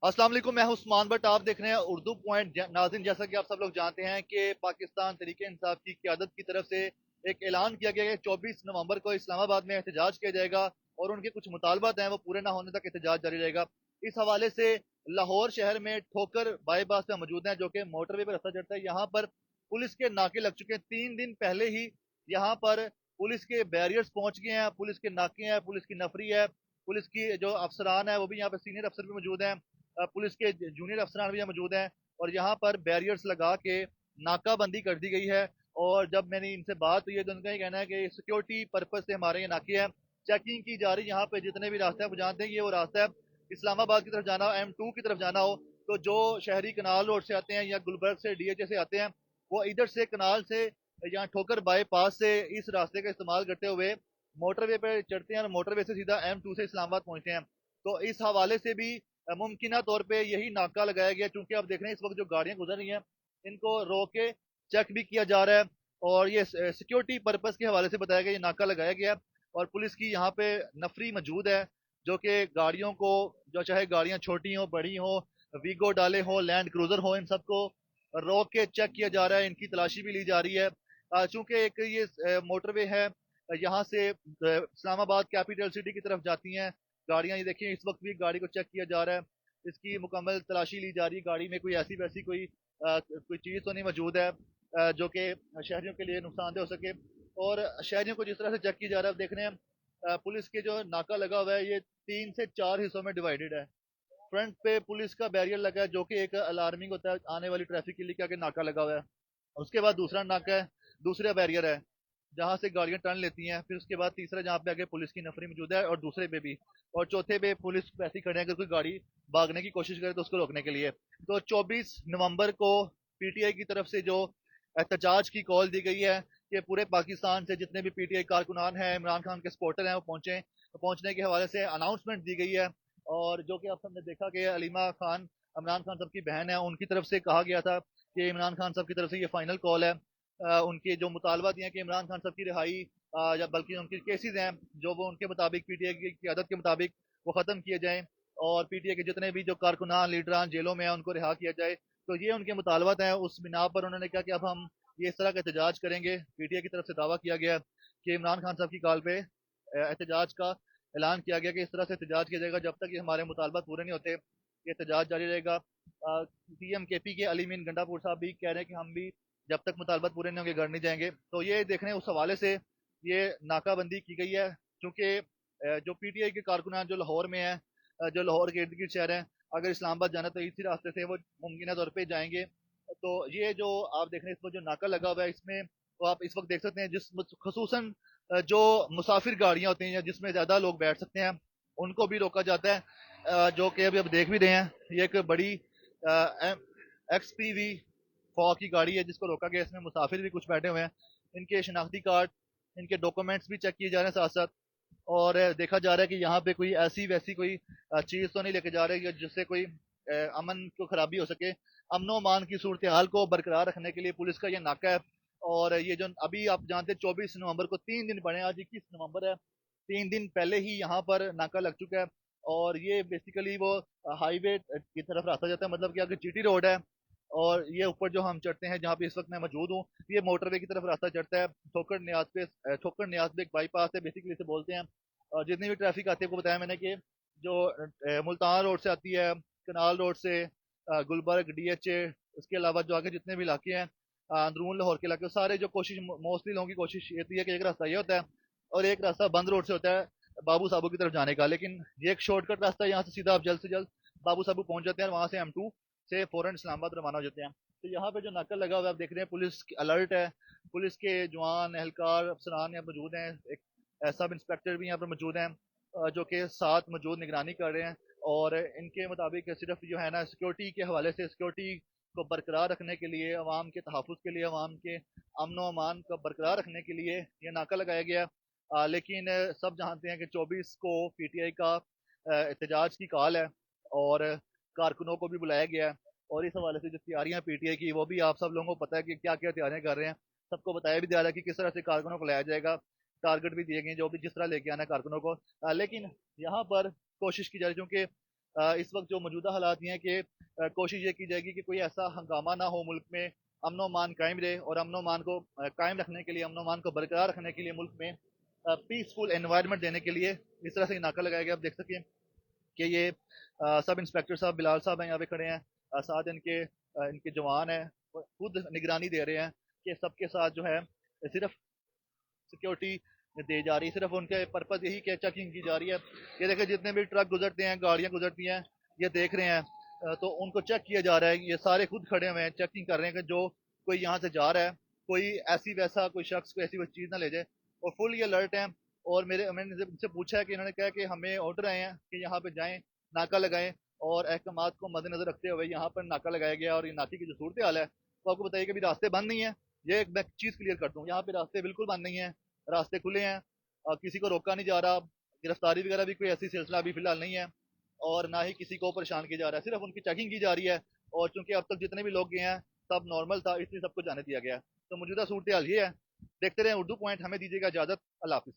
अस्सलाम वालेकुम, मैं हूं उस्मान बट आप देख रहे हैं उर्दू पॉइंट। नाज़रीन, जैसा कि आप सब लोग जानते हैं कि पाकिस्तान तहरीक इंसाफ की क़यादत की तरफ से एक ऐलान किया गया है कि 24 नवंबर को इस्लामाबाद में एहतजाज किया जाएगा और उनके कुछ मुतालबात हैं वो पूरे ना होने तक एहतजाज जारी रहेगा। इस हवाले से लाहौर शहर में ठोकर बाईपास पे मौजूद हैं, जो कि मोटरवे पर रास्ता चढ़ता है। यहाँ पर पुलिस के नाके लग चुके हैं। 3 दिन पहले ही यहाँ पर पुलिस के बैरियर्स पहुंच गए हैं, पुलिस के नाके हैं, पुलिस की नफरी है, पुलिस की जो अफसरान है वो भी यहाँ पे सीनियर अफसर भी मौजूद हैं, पुलिस के जूनियर अफसरान भी यहाँ मौजूद हैं और यहाँ पर बैरियर्स लगा के नाकाबंदी कर दी गई है। और जब मैंने इनसे बात हुई है तो उनका ये कहना है कि सिक्योरिटी पर्पज से हमारे ये नाके हैं, चेकिंग की जा रही है। यहाँ पे जितने भी रास्ते हैं वो जानते हैं ये वो रास्ता है इस्लामाबाद की तरफ जाना हो, M2 की तरफ जाना हो, तो जो शहरी कनाल रोड से आते हैं या गुलबर्ग से DHA से आते हैं वो इधर से कनाल से यहाँ ठोकर बाईपास से इस रास्ते का इस्तेमाल करते हुए मोटरवे पे चढ़ते हैं और मोटरवे से सीधा M2 से इस्लामाबाद पहुंचते हैं। तो इस हवाले से भी मुमकिन तौर पे यही नाका लगाया गया, क्योंकि आप देख रहे हैं इस वक्त जो गाड़ियां गुजर रही हैं इनको रोक के चेक भी किया जा रहा है और ये सिक्योरिटी पर्पज के हवाले से बताया गया, ये नाका लगाया गया और पुलिस की यहाँ पे नफरी मौजूद है जो कि गाड़ियों को, जो चाहे गाड़ियां छोटी हो बड़ी हो, वीगो डाले हो, लैंड क्रूजर हो, इन सबको रोक के चेक किया जा रहा है, इनकी तलाशी भी ली जा रही है। चूंकि एक ये मोटरवे है, यहाँ से इस्लामाबाद कैपिटल सिटी की तरफ जाती हैं गाड़ियां। ये देखिए इस वक्त भी गाड़ी को चेक किया जा रहा है, इसकी मुकम्मल तलाशी ली जा रही है, गाड़ी में कोई ऐसी वैसी कोई चीज़ तो नहीं मौजूद है जो कि शहरियों के लिए नुकसानदेह हो सके। और शहरियों को जिस तरह से चेक किया जा रहा है, आप देख रहे हैं पुलिस के जो नाका लगा हुआ है ये 3 से 4 हिस्सों में डिवाइडेड है। फ्रंट पे पुलिस का बैरियर लगा है जो कि एक अलार्मिंग होता है आने वाली ट्रैफिक के लिए कि आगे नाका लगा हुआ है। उसके बाद दूसरा नाका है, दूसरा बैरियर है जहां से गाड़ियां टर्न लेती हैं। फिर उसके बाद तीसरा जहां पे आगे पुलिस की नफरी मौजूद है और दूसरे पे भी, और चौथे पे पुलिस ऐसे खड़े हैं अगर कोई गाड़ी भागने की कोशिश करे तो उसको रोकने के लिए। तो 24 नवंबर को PTI की तरफ से जो एहतजाज की कॉल दी गई है कि पूरे पाकिस्तान से जितने भी PTI कारकुनान हैं, इमरान खान के सपोर्टर हैं, वो पहुंचे। तो पहुंचने के हवाले से अनाउंसमेंट दी गई है और जो कि आप सबने देखा कि अलीमा खान इमरान खान साहब की बहन है, उनकी तरफ से कहा गया था कि इमरान खान साहब की तरफ से ये फाइनल कॉल है। उनके जो मुतालबा दिए हैं कि इमरान खान साहब की रिहाई या बल्कि उनके केसेस हैं जो वो उनके मुताबिक PTI की क़यादत के मुताबिक वो ख़त्म किए जाएँ और PTI के जितने भी जो कारकुनान लीडरान जेलों में हैं उनको रिहा किया जाए। तो ये उनके मुतालबात हैं। उस बिना पर उन्होंने कहा कि अब हम ये इस तरह का एहतजाज करेंगे। PTI की तरफ से दावा किया गया कि इमरान खान साहब की कॉल पे एहतजाज का ऐलान किया गया कि इस तरह से एहतजाज किया जाएगा जब तक ये हमारे मुतालबात पूरे नहीं होते, ये एहतजाज जारी रहेगा। CM KP के अली मीन गंडापुर साहब भी कह रहे हैं कि हम भी जब तक मुतालबात पूरे नहीं होंगे घर नहीं जाएंगे। तो ये देख रहे हैं उस हवाले से ये नाकाबंदी की गई है, क्योंकि जो PTI के कारकुनान जो लाहौर में है, जो लाहौर के इर्द गिर्द शहर हैं, अगर इस्लामाबाद जाना तो इसी रास्ते से वो मुमकिन तौर पर जाएंगे। तो ये जो आप देख रहे हैं इसमें जो नाका लगा हुआ है इसमें तो आप इस वक्त देख सकते हैं जिस खसूसन जो मुसाफिर गाड़ियां होती हैं या जिसमें ज़्यादा लोग बैठ सकते हैं उनको भी रोका जाता है, जो कि अभी अब देख भी रहे हैं। ये एक बड़ी XPV फॉ की गाड़ी है जिसको रोका गया, इसमें मुसाफिर भी कुछ बैठे हुए हैं, इनके शनाख्ती कार्ड, इनके डॉक्यूमेंट्स भी चेक किए जा रहे हैं साथ साथ। और देखा जा रहा है कि यहाँ पे कोई ऐसी वैसी कोई चीज़ तो नहीं लेके जा रहे जिससे कोई अमन को खराबी हो सके। अमनो अमान की सूरत हाल को बरकरार रखने के लिए पुलिस का ये नाका है। और ये जो अभी आप जानते हैं 24 नवंबर को 3 दिन पड़े हैं, आज 21 नवंबर है, 3 दिन पहले ही यहाँ पर नाका लग चुका है। और ये बेसिकली वो हाईवे की तरफ रास्ता जाता है, मतलब कि अगर GT रोड है और ये ऊपर जो हम चढ़ते हैं जहाँ पे इस वक्त मैं मौजूद हूँ, ये मोटरवे की तरफ रास्ता चढ़ता है। ठोकर न्याज पे एक बाईपास है बेसिकली इसे बोलते हैं। और जितनी भी ट्रैफिक आती है आपको बताया मैंने कि जो मुल्तान रोड से आती है, कनाल रोड से, गुलबर्ग, DHA, उसके अलावा जो आगे जितने भी इलाके हैं, अंदरून लाहौर के इलाके, सारे जो कोशिश मोस्टली लोगों की कोशिश ये है कि एक रास्ता ये होता है और एक रास्ता बंद रोड से होता है बाबू साहबू की तरफ जाने का। लेकिन ये एक शॉर्टकट रास्ता है, यहाँ से सीधा आप जल्द से जल्द बाबू साहबू पहुंच जाते हैं और वहाँ से M2 से फौरन इस्लामाबाद रवाना हो जाते हैं। तो यहाँ पे जो नाका लगा हुआ है आप देख रहे हैं, पुलिस अलर्ट है, पुलिस के जवान एहलकार अफसरान यहाँ मौजूद हैं, एक सब इंस्पेक्टर भी यहाँ पर मौजूद हैं जो कि साथ मौजूद निगरानी कर रहे हैं। और इनके मुताबिक सिर्फ जो है ना सिक्योरिटी के हवाले से, सिक्योरिटी को बरकरार रखने के लिए, अवाम के तहफ़्फ़ुज़ के लिए, अवाम के अमन अमान को बरकरार रखने के लिए ये नाका लगाया गया। लेकिन सब जानते हैं कि 24 को PTI का एहतजाज की कॉल है और कारकुनों को भी बुलाया गया है। और इस हवाले से जो तैयारियां PTI की वो भी आप सब लोगों को पता है कि क्या क्या तैयारियां कर रहे हैं। सबको बताया भी जा रहा है कि किस तरह से कारकुनों को लाया जाएगा, टारगेट भी दिए गए जो भी जिस तरह लेके आना है कारकुनों को। लेकिन यहाँ पर कोशिश की जा रही है, क्योंकि इस वक्त जो मौजूदा हालात ये हैं कि कोशिश ये की जाएगी कि कोई ऐसा हंगामा ना हो मुल्क में, अमन अमान कायम रहे, और अमन अमान को कायम रखने के लिए, अमन अमान को बरकरार रखने के लिए मुल्क में पीसफुल एनवायरनमेंट देने के लिए इस तरह से नाका लगाया गया। आप देख सकें कि ये सब इंस्पेक्टर साहब बिलाल साहब हैं, यहाँ पे खड़े हैं, साथ इनके इनके जवान हैं, वो खुद निगरानी दे रहे हैं कि सबके साथ जो है सिर्फ सिक्योरिटी दी जा रही है, सिर्फ उनके पर्पज यही कि चेकिंग की जा रही है। ये देखें जितने भी ट्रक गुजरते हैं, गाड़ियां गुजरती हैं, ये देख रहे हैं, तो उनको चेक किया जा रहा है। ये सारे खुद खड़े हुए हैं, चेकिंग कर रहे हैं कि जो कोई यहाँ से जा रहा है, कोई ऐसी वैसा कोई शख्स कोई ऐसी वैसी चीज़ ना ले जाए, और फुल ये अलर्ट हैं। और मैंने इनसे पूछा है कि इन्होंने कहा कि हमें ऑर्डर आए हैं कि यहाँ पे जाएं, नाका लगाएं, और अहकामात को मद्देनजर रखते हुए यहाँ पर नाका लगाया गया। और ये नाके की जो सूरत हाल है, तो आपको बताइए कि अभी रास्ते बंद नहीं है। ये एक मैं चीज़ क्लियर कर दूँ, यहाँ पे रास्ते बिल्कुल बंद नहीं है, रास्ते खुले हैं, किसी को रोका नहीं जा रहा। गिरफ्तारी वगैरह भी कोई ऐसी सिलसिला अभी फिलहाल नहीं है, और ना ही किसी को परेशान किया जा रहा है, सिर्फ उनकी चेकिंग की जा रही है। और चूंकि अब तक जितने भी लोग गए हैं सब नॉर्मल था, इसलिए सबको जाने दिया गया है। तो मौजूदा सूरत हाल ये है। देखते रहे उर्दू पॉइंट, हमें दीजिएगा इजाजत। अल्लाह हाफिज।